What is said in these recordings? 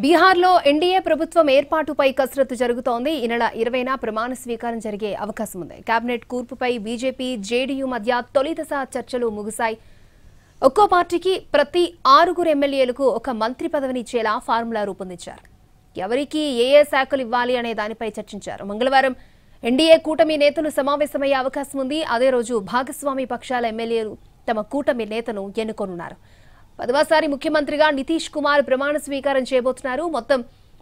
బీహార్లో ఎన్డీఏ ప్రభుత్వం ఏర్పాటుపై కసరత్తు జరుగుతోంది. ఈ నెల 20న ప్రమాణ స్వీకారం జరిగే అవకాశం ఉంది. కేబినెట్ కూర్పుపై బీజేపీ, జేడీయూ మధ్య తొలి దశ చర్చలు ముగిశాయి. ఒక్కో పార్టీకి ప్రతి 6 ఎమ్మెల్యేలకు ఒక మంత్రి పదవిని ఇచ్చేలా ఫార్ములా రూపొందించారు. ఎవరికి ఏ శాఖలు ఇవ్వాలి అనే దానిపై చర్చించారు. మంగళవారం ఎన్డీఏ కూటమి నేతలు సమావేశమయ్యే అవకాశం ఉంది. అదే రోజు భాగస్వామి పక్షాల ఎమ్మెల్యేలు తమ కూటమి నేతను ఎన్నుకోనున్నారు. 10వసారి ముఖ్యమంత్రిగా నితీష్ కుమార్ ప్రమాణ స్వీకారం చేయబోతున్నారు. మొత్తం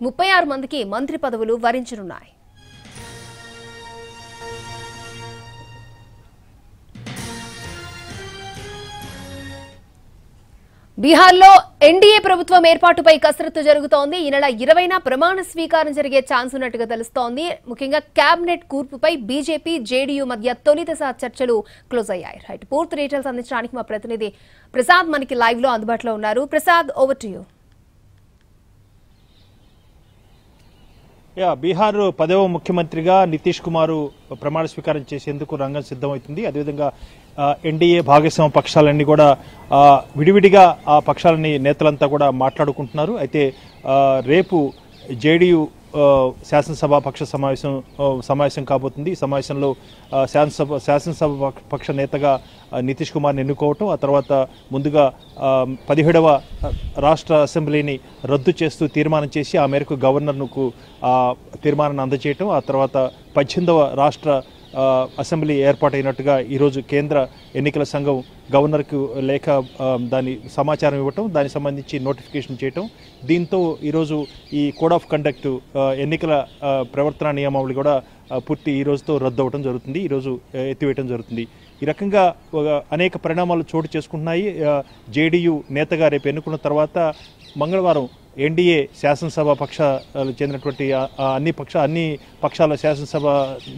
36 మందికి మంత్రి పదవులు వరించనున్నాయి. బీహార్లో ఎన్డీఏ ప్రభుత్వం ఏర్పాటుపై కసరత్తు జరుగుతోంది. ఈ నెల 20న ప్రమాణ స్వీకారం జరిగే ఛాన్స్ ఉన్నట్టుగా తెలుస్తోంది. ముఖ్యంగా కేబినెట్ కూర్పుపై బీజేపీ, జేడీయూ మధ్య తొలి దశ చర్చలు క్లోజ్ అయ్యాయి. రైట్, పూర్తి డీటెయిల్స్ అందించడానికి మా ప్రతినిధి ప్రసాద్ మనకి లైవ్ లో అందుబాటులో ఉన్నారు. Prasad, over to you. Bihar 10వ ముఖ్యమంత్రిగా నితీష్ కుమార్ ప్రమాణ స్వీకారం చేసేందుకు రంగం సిద్ధమవుతుంది. అదేవిధంగా ఎన్డీఏ భాగస్వామ్య పక్షాలన్నీ కూడా విడివిడిగా ఆ పక్షాలని నేతలంతా కూడా మాట్లాడుకుంటున్నారు. అయితే రేపు జేడీయూ శాసనసభ పక్ష సమావేశం కాబోతుంది. ఈ సమావేశంలో శాసనసభ పక్ష నేతగా నితీష్ కుమార్ని ఎన్నుకోవటం, ఆ తర్వాత ముందుగా 17వ రాష్ట్ర అసెంబ్లీని రద్దు చేస్తూ తీర్మానం చేసి ఆ మేరకు గవర్నర్కు తీర్మానాన్ని అందజేయటం, ఆ తర్వాత 18వ రాష్ట్ర అసెంబ్లీ ఏర్పాటైనట్టుగా ఈరోజు కేంద్ర ఎన్నికల సంఘం గవర్నర్కు లేఖ దాని సమాచారం ఇవ్వటం, దానికి సంబంధించి నోటిఫికేషన్ చేయటం. దీంతో ఈరోజు ఈ కోడ్ ఆఫ్ కండక్ట్ ఎన్నికల ప్రవర్తన నియమావళి కూడా పూర్తి ఈ రోజుతో రద్దు అవ్వడం జరుగుతుంది. ఈరోజు ఎత్తివేయటం జరుగుతుంది. ఈ రకంగా అనేక పరిణామాలు చోటు చేసుకుంటున్నాయి. జేడీయూ నేతగా రేపు ఎన్నుకున్న తర్వాత మంగళవారం ఎన్డీఏ శాసనసభ పక్షాలు చెందినటువంటి అన్ని పక్షాల శాసనసభ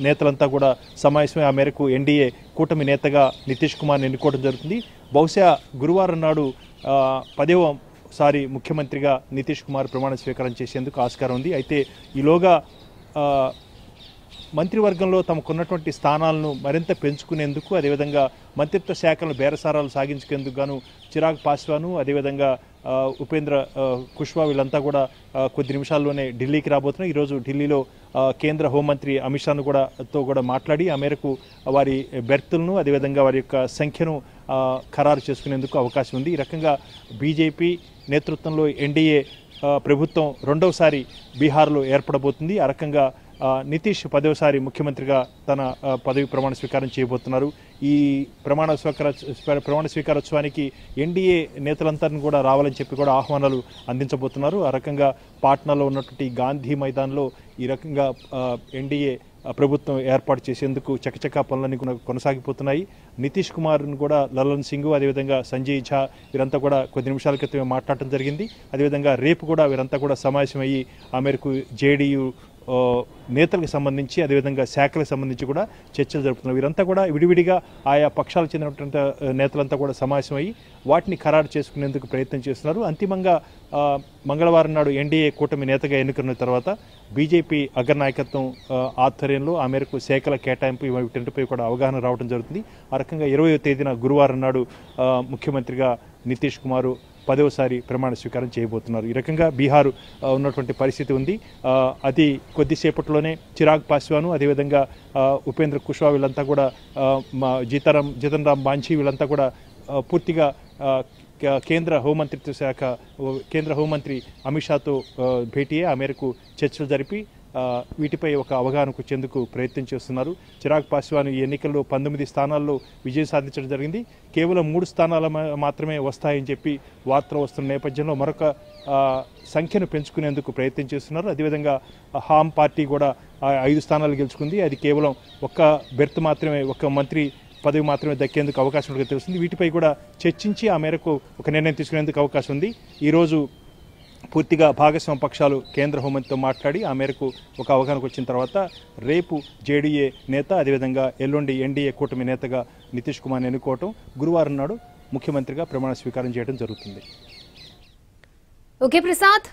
నేతలంతా కూడా సమావేశమై ఆ మేరకు ఎన్డీఏ కూటమి నేతగా నితీష్ కుమార్ని ఎన్నుకోవడం జరుగుతుంది. బహుశా గురువారం నాడు 10వసారి ముఖ్యమంత్రిగా నితీష్ కుమార్ ప్రమాణ స్వీకారం చేసేందుకు ఆస్కారం ఉంది. అయితే ఈలోగా మంత్రివర్గంలో తమకున్నటువంటి స్థానాలను మరింత పెంచుకునేందుకు, అదేవిధంగా మంత్రిత్వ శాఖలను బేరసారాలు సాగించుకేందుకు గాను చిరాగ్ పాస్వాను, అదేవిధంగా ఉపేంద్ర కుష్వా వీళ్ళంతా కూడా కొద్ది నిమిషాల్లోనే ఢిల్లీకి రాబోతున్నారు. ఈరోజు ఢిల్లీలో కేంద్ర హోంమంత్రి అమిత్ షాను కూడా మాట్లాడి ఆ మేరకు వారి బెర్తులను, అదేవిధంగా వారి యొక్క సంఖ్యను ఖరారు చేసుకునేందుకు అవకాశం ఉంది. ఈ రకంగా బీజేపీ నేతృత్వంలో ఎన్డీఏ ప్రభుత్వం 2వసారి బీహార్లో ఏర్పడబోతుంది. ఆ రకంగా నితీష్ 10వసారి ముఖ్యమంత్రిగా తన పదవి ప్రమాణ స్వీకారం చేయబోతున్నారు. ఈ ప్రమాణ స్వీకారోత్సవానికి ఎన్డీఏ నేతలందరినీ కూడా రావాలని చెప్పి కూడా ఆహ్వానాలు అందించబోతున్నారు. ఆ రకంగా పాట్నాలో ఉన్నటువంటి గాంధీ మైదాన్లో ఈ రకంగా ఎన్డీఏ ప్రభుత్వం ఏర్పాటు చేసేందుకు చకచకా పనులన్నీ కొనసాగిపోతున్నాయి. నితీష్ కుమార్ను కూడా లల్లన్ సింగ్, అదేవిధంగా సంజయ్ ఝా వీరంతా కూడా కొద్ది నిమిషాల క్రితమే మాట్లాడటం జరిగింది. అదేవిధంగా రేపు కూడా వీరంతా కూడా సమావేశమయ్యి ఆ మేరకు జేడీయూ నేతలకు సంబంధించి, అదేవిధంగా శాఖలకు సంబంధించి కూడా చర్చలు జరుపుతున్నారు. వీరంతా కూడా విడివిడిగా ఆయా పక్షాలకు చెందినటువంటి నేతలంతా కూడా సమావేశమయ్యి వాటిని ఖరారు చేసుకునేందుకు ప్రయత్నం చేస్తున్నారు. అంతిమంగా మంగళవారం నాడు ఎన్డీఏ కూటమి నేతగా ఎన్నుకున్న తర్వాత బీజేపీ అగ్రనాయకత్వం ఆధ్వర్యంలో ఆ మేరకు శాఖల కేటాయింపు వీటిపై కూడా అవగాహన రావడం జరుగుతుంది. ఆ రకంగా 20వ తేదీన గురువారం నాడు ముఖ్యమంత్రిగా నితీష్ కుమార్ 10వసారి ప్రమాణ స్వీకారం చేయబోతున్నారు. ఈ రకంగా బీహార్ ఉన్నటువంటి పరిస్థితి ఉంది. అది కొద్దిసేపట్లోనే చిరాగ్ పాస్వాను, అదేవిధంగా ఉపేంద్ర కుష్వా వీళ్ళంతా కూడా జితన్ రామ్ మాంఝీ వీళ్ళంతా కూడా పూర్తిగా కేంద్ర హోంమంత్రి అమిత్ షాతో భేటీ ఆ మేరకు చర్చలు జరిపి వీటిపై ఒక అవగాహనకు వచ్చేందుకు ప్రయత్నం చేస్తున్నారు. చిరాగ్ పాస్వాన్ ఈ ఎన్నికల్లో 19 స్థానాల్లో విజయం సాధించడం జరిగింది. కేవలం 3 స్థానాలు మాత్రమే వస్తాయని చెప్పి వార్తలు వస్తున్న నేపథ్యంలో మరొక సంఖ్యను పెంచుకునేందుకు ప్రయత్నం చేస్తున్నారు. అదేవిధంగా హామ్ పార్టీ కూడా 5 స్థానాలు గెలుచుకుంది. అది కేవలం ఒక్క బెర్త్ మాత్రమే, ఒక్క మంత్రి పదవి మాత్రమే దక్కేందుకు అవకాశం ఉన్నట్టుగా తెలుస్తుంది. వీటిపై కూడా చర్చించి ఆ మేరకు ఒక నిర్ణయం తీసుకునేందుకు అవకాశం ఉంది. ఈరోజు పూర్తిగా భాగస్వామ్య పక్షాలు కేంద్ర హోంమంత్రితో మాట్లాడి ఆ మేరకు ఒక అవగాహనకు వచ్చిన తర్వాత రేపు జేడీఏ నేత, అదేవిధంగా ఎల్లుండి ఎన్డీఏ కూటమి నేతగా నితీష్ కుమార్ని ఎన్నుకోవటం, గురువారం నాడు ముఖ్యమంత్రిగా ప్రమాణ స్వీకారం చేయడం జరుగుతుంది. ఓకే ప్రసాద్.